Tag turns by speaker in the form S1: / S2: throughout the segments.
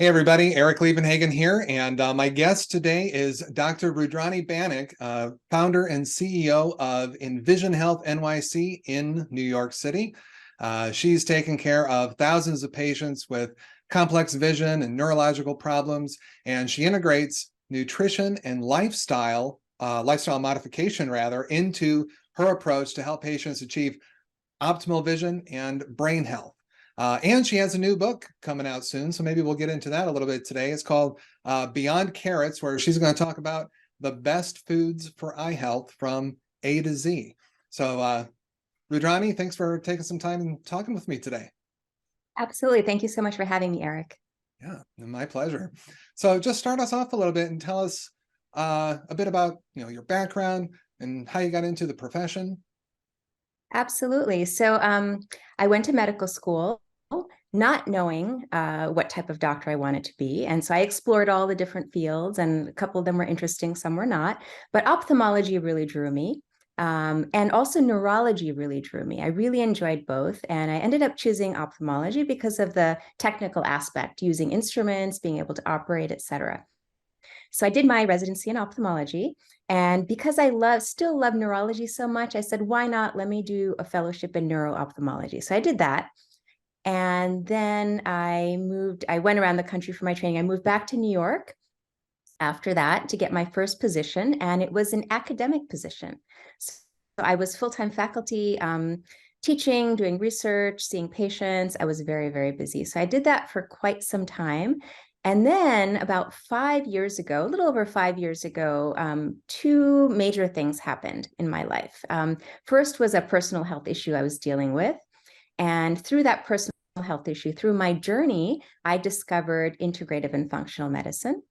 S1: Hey everybody, Eric Liebenhagen here, and my guest today is Dr. Rudrani Banik, founder and CEO of EnVision Health NYC in New York City. She's taken care of thousands of patients with complex vision and neurological problems, and she integrates nutrition and lifestyle modification rather, into her approach to help patients achieve optimal vision and brain health. And she has a new book coming out soon, so maybe we'll get into that a little bit today. It's called Beyond Carrots, where she's going to talk about the best foods for eye health from A to Z. So, Rudrani, thanks for taking some time and talking with me today.
S2: Absolutely. Thank you so much for having me, Eric.
S1: Yeah, my pleasure. So just start us off a little bit and tell us a bit about your background and how you got into the profession.
S2: Absolutely. I went to medical school not knowing what type of doctor I wanted to be. And so I explored all the different fields, and a couple of them were interesting, some were not. But ophthalmology really drew me. And also neurology really drew me. I really enjoyed both. And I ended up choosing ophthalmology because of the technical aspect, using instruments, being able to operate, et cetera. So I did my residency in ophthalmology. And because still love neurology so much, I said, why not? Let me do a fellowship in neuro-ophthalmology. So I did that. And then I went around the country for my training. I moved back to New York after that to get my first position, and it was an academic position. So I was full-time faculty, teaching, doing research, seeing patients. I was very, very busy. So I did that for quite some time. And then about 5 years ago, a little over 5 years ago, two major things happened in my life. First was a personal health issue I was dealing with. And through that personal health issue, through my journey, I discovered integrative and functional medicine.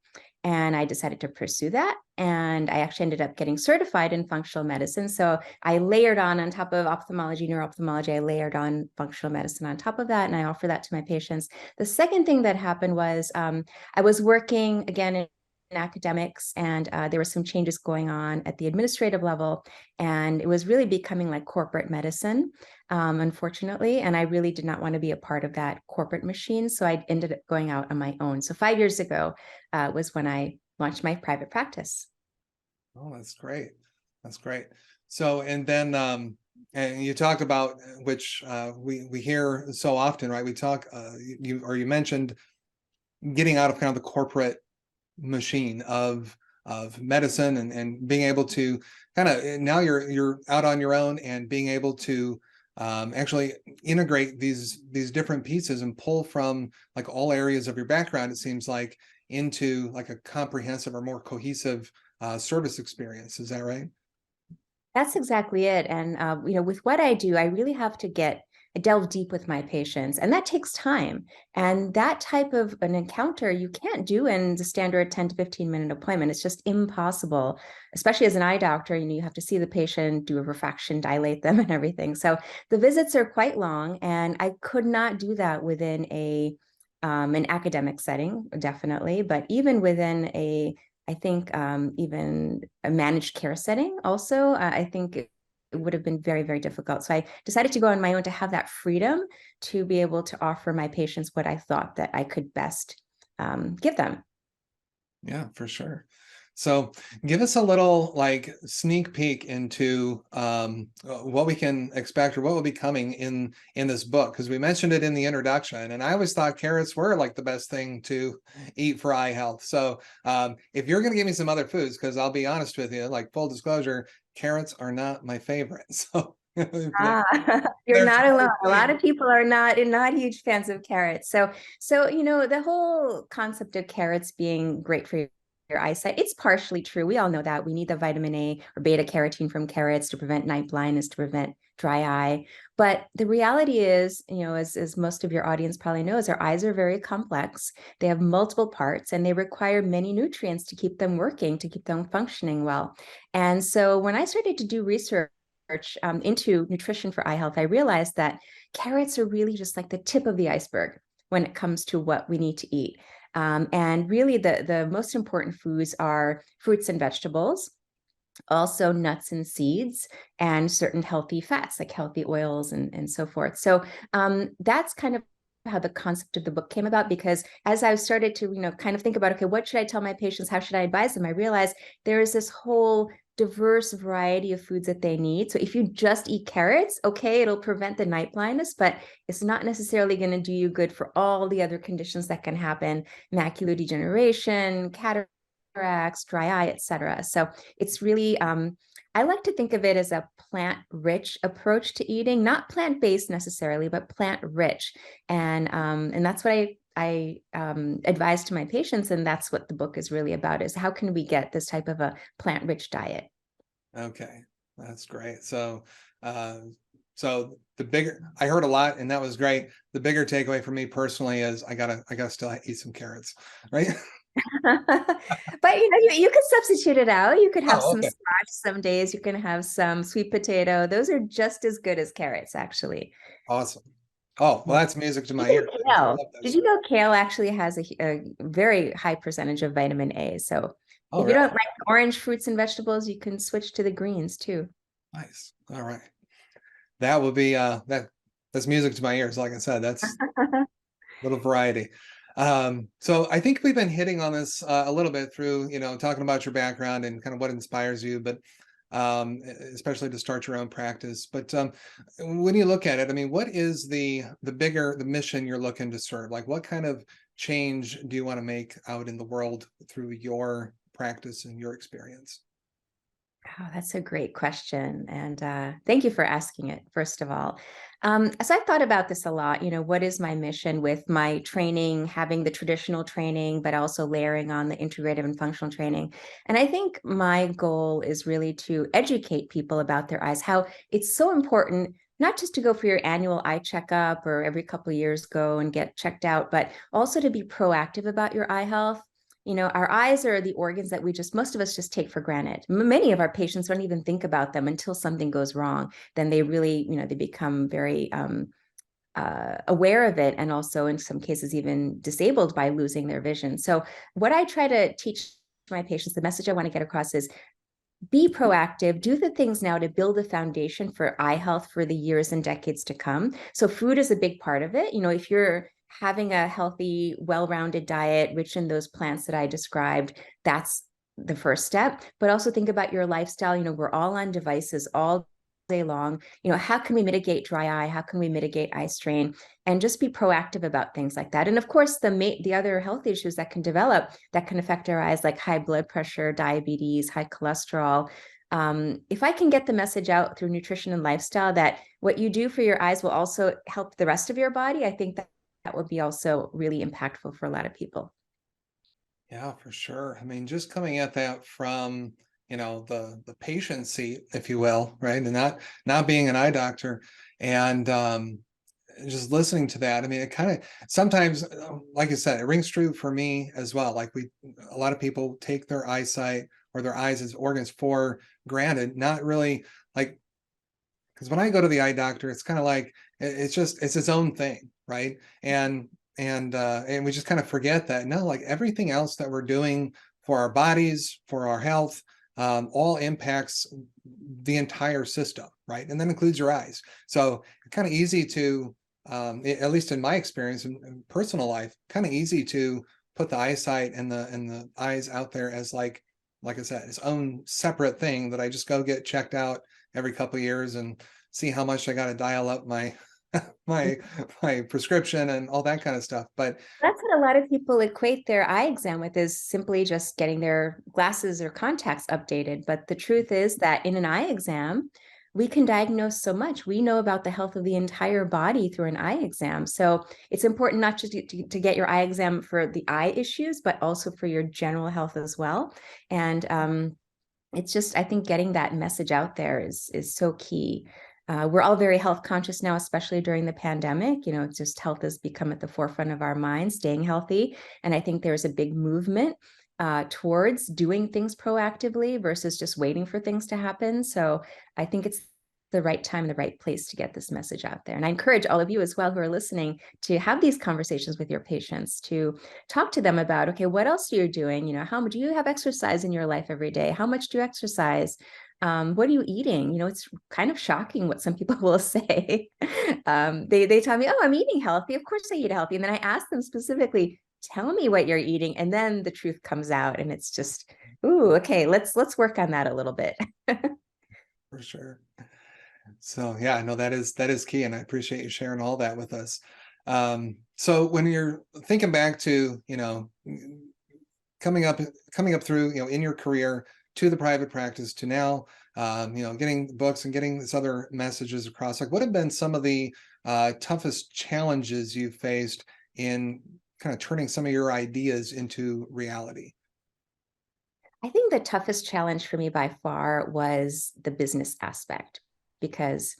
S2: And I decided to pursue that. And I actually ended up getting certified in functional medicine. So I layered on top of ophthalmology, neuro-ophthalmology, I layered on functional medicine on top of that. And I offer that to my patients. The second thing that happened was I was working again in academics, and there were some changes going on at the administrative level. And it was really becoming like corporate medicine, unfortunately. And I really did not want to be a part of that corporate machine. So I ended up going out on my own. So 5 years ago was when I launched my private practice.
S1: Oh, that's great. That's great. So, and then, and you talked about which we hear so often, right? We talk, you mentioned getting out of kind of the corporate machine of medicine and being able to kind of now you're out on your own and being able to actually integrate these different pieces and pull from like all areas of your background, it seems like, into like a comprehensive or more cohesive service experience. Is that right?
S2: That's exactly it. And with what I do, I really have to delve deep with my patients, and that takes time. And that type of an encounter you can't do in the standard 10 to 15-minute appointment. It's just impossible, especially as an eye doctor. You have to see the patient, do a refraction, dilate them, and everything. So the visits are quite long, and I could not do that within an academic setting, definitely, but even within I think even a managed care setting also, I think it would have been very, very difficult. So I decided to go on my own to have that freedom to be able to offer my patients what I thought that I could best give them.
S1: Yeah, for sure. So give us a little like sneak peek into what we can expect or what will be coming in this book, because we mentioned it in the introduction, and I always thought carrots were like the best thing to eat for eye health. So if you're going to give me some other foods, because I'll be honest with you, like full disclosure, carrots are not my favorite. So
S2: Ah, you're
S1: they're
S2: not alone. A lot
S1: totally.
S2: of people are not huge fans of carrots. So the whole concept of carrots being great for your eyesight, it's partially true. We all know that we need the vitamin A or beta carotene from carrots to prevent night blindness, to prevent dry eye. But the reality is, as most of your audience probably knows, our eyes are very complex. They have multiple parts, and they require many nutrients to keep them working, to keep them functioning well. And so when I started to do research into nutrition for eye health, I realized that carrots are really just like the tip of the iceberg when it comes to what we need to eat. And really, the most important foods are fruits and vegetables, also nuts and seeds, and certain healthy fats like healthy oils and so forth. So that's kind of how the concept of the book came about, because as I started to, kind of think about, okay, what should I tell my patients? How should I advise them? I realized there is this whole diverse variety of foods that they need. So if you just eat carrots, okay, it'll prevent the night blindness, but it's not necessarily going to do you good for all the other conditions that can happen: macular degeneration, cataracts, dry eye, etc. So it's really, I like to think of it as a plant-rich approach to eating, not plant-based necessarily, but plant-rich. And that's what I advise to my patients, and that's what the book is really about: is how can we get this type of a plant-rich diet?
S1: Okay, that's great. So, so the bigger, I heard a lot, and that was great. The bigger takeaway for me personally is I gotta still eat some carrots, right?
S2: But you could substitute it out. You could have
S1: Oh,
S2: some
S1: okay,
S2: squash some days. You can have some sweet potato. Those are just as good as carrots, actually.
S1: awesome. Oh, well,
S2: Yeah.
S1: that's music to my
S2: Even
S1: ears. I
S2: kale.
S1: love
S2: Did
S1: those.
S2: you know kale actually has a very high percentage of vitamin A? So
S1: Oh,
S2: if you don't
S1: really?
S2: like orange fruits and vegetables, you can switch to the greens too.
S1: Nice. All right. That will be that's music to my ears. Like I said, that's little variety. So I think we've been hitting on this a little bit through, talking about your background and kind of what inspires you, but especially to start your own practice. But when you look at it, I mean, what is the mission you're looking to serve? Like, what kind of change do you want to make out in the world through your practice and your experience?
S2: Oh, that's a great question. And thank you for asking it, first of all. So I've thought about this a lot. What is my mission with my training, having the traditional training, but also layering on the integrative and functional training? And I think my goal is really to educate people about their eyes, how it's so important not just to go for your annual eye checkup or every couple of years go and get checked out, but also to be proactive about your eye health. Our eyes are the organs that most of us just take for granted. Many of our patients don't even think about them until something goes wrong. Then they really, they become very aware of it, and also in some cases even disabled by losing their vision. So what I try to teach my patients, the message I want to get across is: be proactive, do the things now to build a foundation for eye health for the years and decades to come. So food is a big part of it. If you're having a healthy, well-rounded diet rich in those plants that I described, that's the first step. But also think about your lifestyle. We're all on devices all day long. How can we mitigate dry eye? How can we mitigate eye strain? And just be proactive about things like that. And of course, the other health issues that can develop that can affect our eyes, like high blood pressure, diabetes, high cholesterol. If I can get the message out through nutrition and lifestyle that what you do for your eyes will also help the rest of your body, I think that would be also really impactful for a lot of people.
S1: Yeah, for sure. I mean, just coming at that from, the patient seat, if you will, right? And not being an eye doctor, and just listening to that. I mean, it kind of sometimes, like you said, it rings true for me as well. Like a lot of people take their eyesight or their eyes as organs for granted, not really like, because when I go to the eye doctor, it's kind of like it's its own thing, right? And we just kind of forget that no, like everything else that we're doing for our bodies, for our health, all impacts the entire system, right? And that includes your eyes. So kind of easy to, at least in my experience in personal life, kind of easy to put the eyesight and the eyes out there as like I said, its own separate thing that I just go get checked out every couple of years and see how much I got to dial up my my my prescription and all that kind of stuff. But
S2: That's what a lot of people equate their eye exam with, is simply just getting their glasses or contacts updated. But the truth is that in an eye exam, we can diagnose so much. We know about the health of the entire body through an eye exam. So it's important not just to get your eye exam for the eye issues, but also for your general health as well. And it's just, I think getting that message out there is so key. We're all very health conscious now, especially during the pandemic. It's just health has become at the forefront of our minds, staying healthy. And I think there's a big movement towards doing things proactively versus just waiting for things to happen. So I think it's the right time, the right place to get this message out there. And I encourage all of you as well who are listening to have these conversations with your patients, to talk to them about, okay, what else are you doing? How much do you have exercise in your life every day? How much do you exercise? What are you eating? It's kind of shocking what some people will say. They tell me, oh, I'm eating healthy. Of course I eat healthy. And then I ask them specifically, tell me what you're eating. And then the truth comes out, and it's just, ooh, okay, let's work on that a little bit.
S1: For sure. So yeah, no, that is key, and I appreciate you sharing all that with us. So when you're thinking back to, coming up through, in your career to the private practice to now, getting books and getting these other messages across, like what have been some of the toughest challenges you've faced in kind of turning some of your ideas into reality?
S2: I think the toughest challenge for me by far was the business aspect, because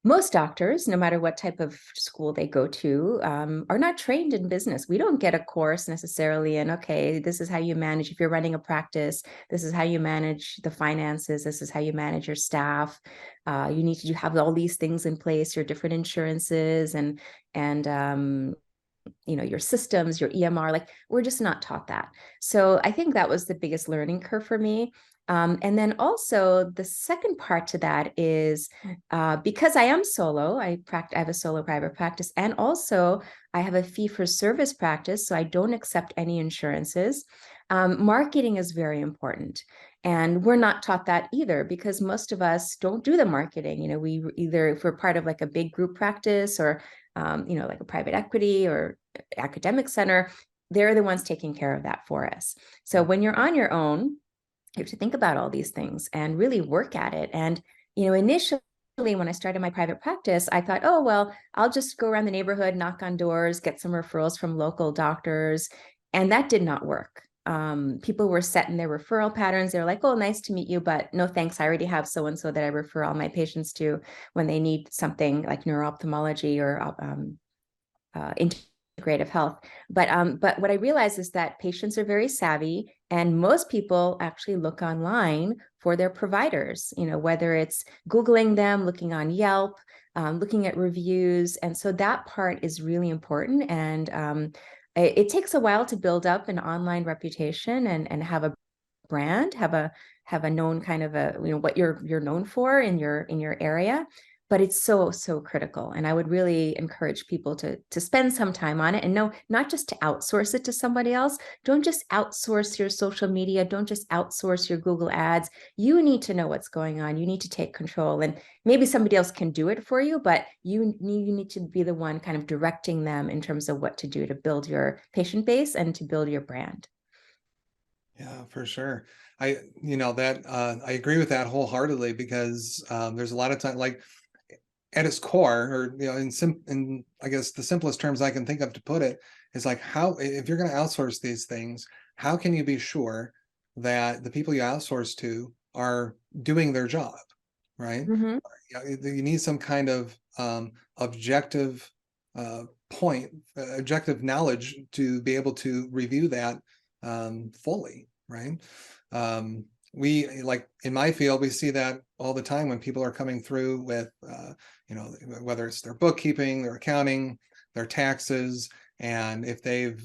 S2: most doctors, no matter what type of school they go to, are not trained in business. We don't get a course necessarily in, okay, this is how you manage, if you're running a practice, this is how you manage the finances, this is how you manage your staff. You need to have all these things in place, your different insurances and your systems, your EMR, like we're just not taught that. So I think that was the biggest learning curve for me. And then also the second part to that is because I am solo, I have a solo private practice, and also I have a fee for service practice, so I don't accept any insurances. Marketing is very important. And we're not taught that either, because most of us don't do the marketing. We either, if we're part of like a big group practice or like a private equity or academic center, they're the ones taking care of that for us. So when you're on your own, you have to think about all these things and really work at it. And, initially when I started my private practice, I thought, oh, well, I'll just go around the neighborhood, knock on doors, get some referrals from local doctors. And that did not work. People were set in their referral patterns. They were like, oh, nice to meet you, but no thanks. I already have so-and-so that I refer all my patients to when they need something like neuro-ophthalmology or integrative health. But what I realized is that patients are very savvy, and most people actually look online for their providers, whether it's Googling them, looking on Yelp, looking at reviews. And so that part is really important. And it takes a while to build up an online reputation and have a brand, have a known kind of what you're known for in your area. But it's so critical. And I would really encourage people to spend some time on it, and no, not just to outsource it to somebody else. Don't just outsource your social media. Don't just outsource your Google ads. You need to know what's going on. You need to take control, and maybe somebody else can do it for you, but you need to be the one kind of directing them in terms of what to do to build your patient base and to build your brand.
S1: Yeah, for sure. I agree with that wholeheartedly, because there's a lot of time, like at its core, or in I guess the simplest terms I can think of to put it is like, how, if you're going to outsource these things, how can you be sure that the people you outsource to are doing their job, right?
S2: Mm-hmm.
S1: You need some kind of objective objective knowledge to be able to review that fully, right? We, like in my field, we see that all the time when people are coming through with whether it's their bookkeeping, their accounting, their taxes, and if they've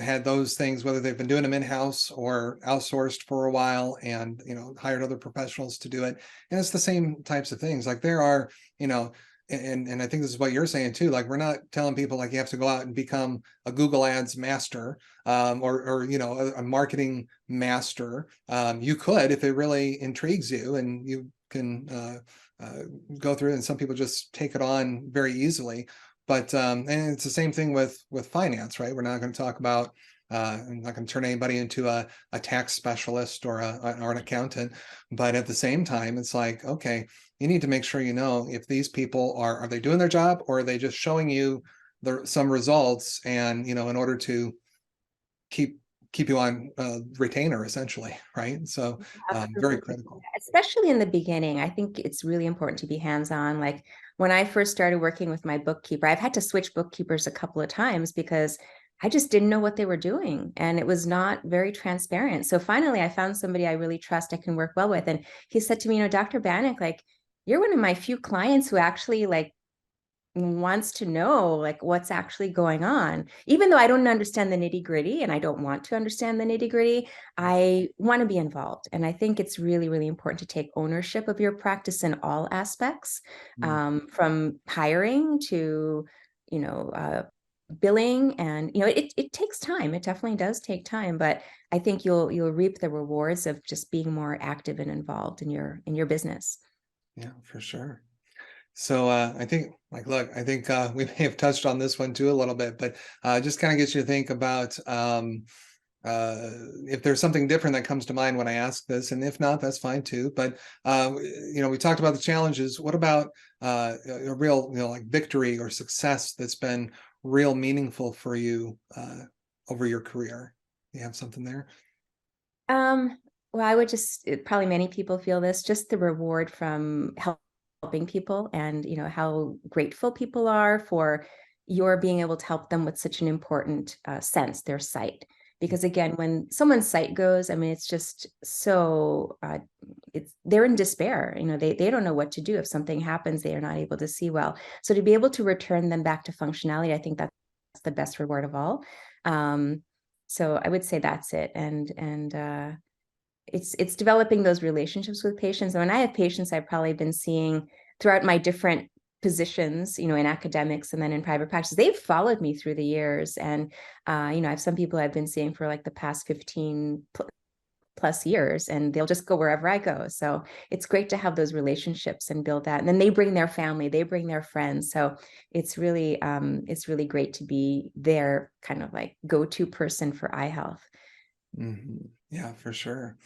S1: had those things, whether they've been doing them in-house or outsourced for a while and hired other professionals to do it. And it's the same types of things. Like there are, and I think this is what you're saying too, like we're not telling people like you have to go out and become a Google Ads master, or a marketing master. You could, if it really intrigues you and you can go through it, and some people just take it on very easily. But and it's the same thing with finance, right? We're not going to talk about I'm not going to turn anybody into a tax specialist or an accountant, but at the same time, it's like, okay, you need to make sure if these people are they doing their job, or are they just showing you some results, and in order to keep you on retainer, essentially, right? So very
S2: Absolutely.
S1: critical.
S2: Especially in the beginning, I think it's really important to be hands-on. Like when I first started working with my bookkeeper, I've had to switch bookkeepers a couple of times because I just didn't know what they were doing, and it was not very transparent. So finally, I found somebody I really trust, I can work well with. And he said to me, Dr. Banik, like, you're one of my few clients who actually like wants to know like what's actually going on. Even though I don't understand the nitty-gritty and I don't want to understand the nitty-gritty, I want to be involved. And I think it's really, really important to take ownership of your practice in all aspects, from hiring to, billing. And, it takes time. It definitely does take time, but I think you'll reap the rewards of just being more active and involved in your business.
S1: Yeah, for sure. So I think, like, look, I think we may have touched on this one too a little bit, but just kind of gets you to think about if there's something different that comes to mind when I ask this, and if not, that's fine too. But we talked about the challenges. What about a real, like victory or success that's been real meaningful for you over your career? You have something there?
S2: Well, I would probably many people feel this, just the reward from helping people, and how grateful people are for your being able to help them with such an important sense, their sight. Because again, when someone's sight goes, I mean, it's just so they're in despair. They don't know what to do if something happens. They are not able to see well. So to be able to return them back to functionality, I think that's the best reward of all. So I would say that's it. And it's developing those relationships with patients. And when I have patients I've probably been seeing throughout my different positions, in academics and then in private practice, they've followed me through the years. And, I have some people I've been seeing for like the past 15 plus years, and they'll just go wherever I go. So it's great to have those relationships and build that. And then they bring their family, they bring their friends. So it's really great to be their kind of like go-to person for eye health.
S1: Yeah, for sure.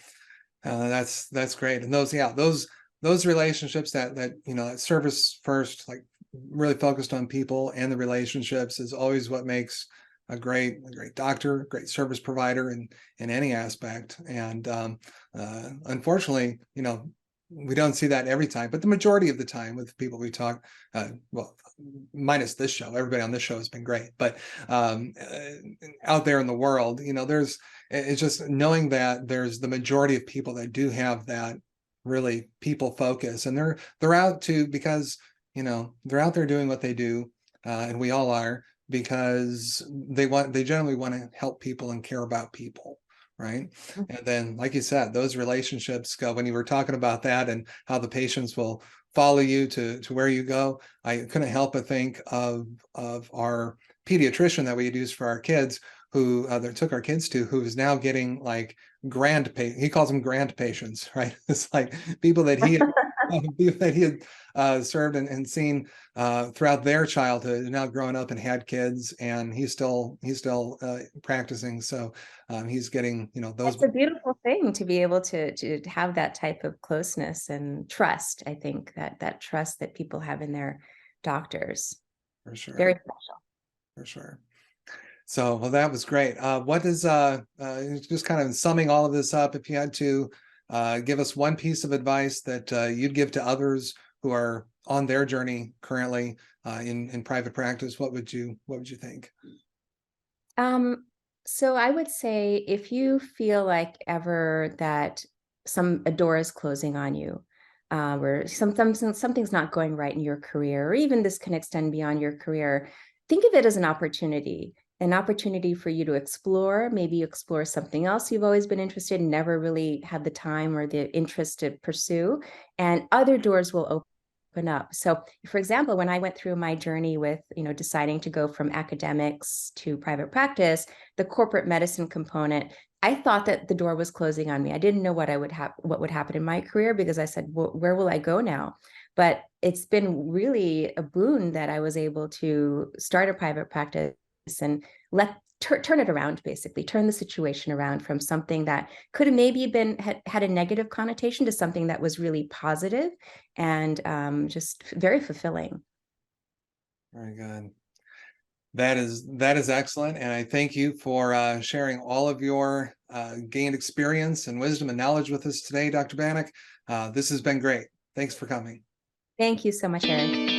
S1: That's great. And those relationships that service first, like really focused on people and the relationships, is always what makes a great doctor, great service provider in any aspect. And unfortunately, we don't see that every time, but the majority of the time with people we talk, well, minus this show, everybody on this show has been great, but out there in the world, it's just knowing that there's the majority of people that do have that really people focus, and they're out to, because they're out there doing what they do, and we all are, because they generally want to help people and care about people, right? And then, like you said, those relationships go, when you were talking about that and how the patients will follow you to where you go, I couldn't help but think of our pediatrician that we had used for our kids, who that took our kids to, who is now getting like he calls them grand patients, right? It's like people that he had served and seen throughout their childhood, now grown up and had kids, and he's still practicing. So he's getting those.
S2: It's a beautiful thing to be able to have that type of closeness and trust. I think that trust that people have in their doctors,
S1: For sure.
S2: very special.
S1: For sure. So, well, that was great. What is just kind of summing all of this up, if you had to give us one piece of advice that you'd give to others who are on their journey currently in private practice, what would you think?
S2: So I would say, if you feel like ever that a door is closing on you, or something's not going right in your career, or even this can extend beyond your career, think of it as an opportunity for you to maybe explore something else you've always been interested in, never really had the time or the interest to pursue, and other doors will open up. So, for example, when I went through my journey with, deciding to go from academics to private practice, the corporate medicine component, I thought that the door was closing on me. I didn't know what would happen in my career, because I said, well, where will I go now? But it's been really a boon that I was able to start a private practice and turn it around, basically turn the situation around from something that could have maybe had a negative connotation to something that was really positive and just very fulfilling.
S1: Very good. That is excellent, and I thank you for sharing all of your gained experience and wisdom and knowledge with us today, Dr. Banik. This has been great. Thanks for coming.
S2: Thank you so much, Eric.